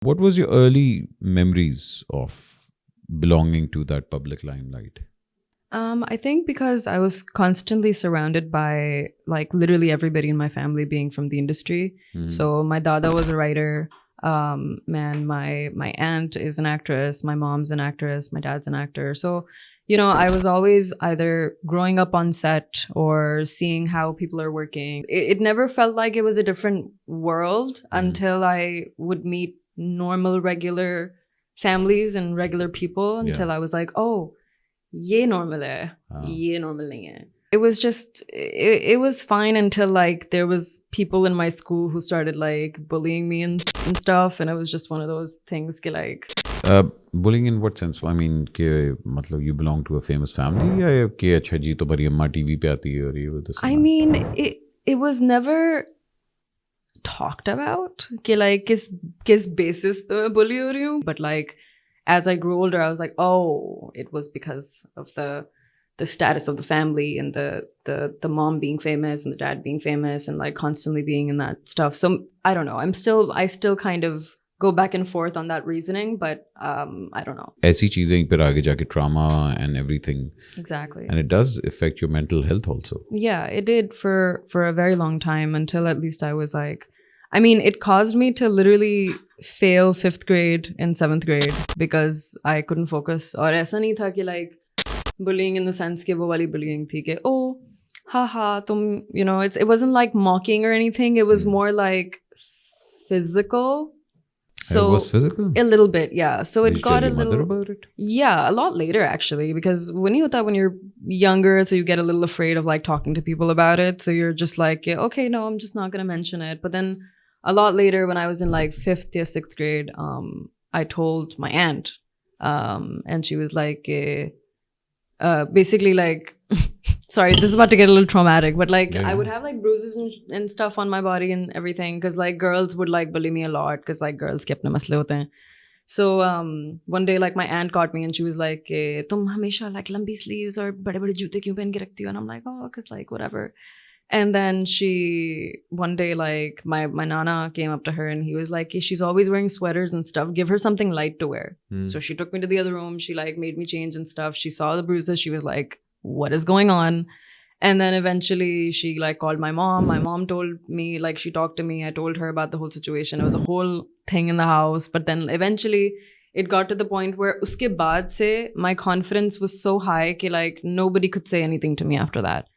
What was your early memories of belonging to that public limelight? I think because I was constantly surrounded by like literally everybody in my family being from the industry. So my dada was a writer. My aunt is an actress. My mom's an actress. My dad's an actor. So, I was always either growing up on set or seeing how people are working. It never felt like it was a different world until I would meet normal, regular families and regular people until I was like, oh, ये normal hai, ये normal nahi hai. It was just, it was fine until like there was people in my school who started like bullying me and stuff. And it was just one of those things ke like, Bullying in what sense? I mean, कि मतलब you belong to a famous family या कि अच्छा जी तुम्हारी अम्मा TV पे आती है और ये वो this I and that? mean, it was never talked about कि like किस basis पे मैं bully हो रही हूँ. But like, as I grew older, I was like, oh, it was because of the status of the family and the mom being famous and the dad being famous and like constantly being in that stuff. So I don't know. I still kind of go back and forth on that reasoning, but I don't know. ऐसी चीजें फिर आगे जाके trauma and everything, Exactly. and it does affect your mental health also. Yeah, it did for a very long time until at least I was like, I mean, it caused me to literally fail 5th grade and 7th grade because I couldn't focus. और ऐसा नहीं था कि like bullying in the sense कि वो वाली bullying थी कि oh, haha, तुम, it wasn't like mocking or anything. It was more like physical. So It was physical? a little bit, yeah. So Did it you got tell a your mother little, about it? yeah, a lot later actually, because when you're younger, so you get a little afraid of like talking to people about it. So you're just like, yeah, okay, no, I'm just not gonna mention it. But then a lot later, when I was in like 5th or 6th grade, I told my aunt, and she was like, basically like, sorry, this is about to get a little traumatic, but like I would have like bruises and stuff on my body and everything because like girls would like bully me a lot because like girls ke apne masle hote hain. So one day like my aunt caught me and she was like, "Tum hamesha like lambi sleeves or bade joote kyun pehen ke rakhti ho?" And I'm like, "Oh, because like whatever." And then one day like my nana came up to her and he was like, she's always wearing sweaters and stuff. Give her something light to wear. So she took me to the other room. She like made me change and stuff. She saw the bruises. She was like, what is going on? And then eventually she like called my mom. My mom told me, like she talked to me. I told her about the whole situation. It was a whole thing in the house. But then eventually it got to the point where uske baad se my confidence was so high that like nobody could say anything to me after that.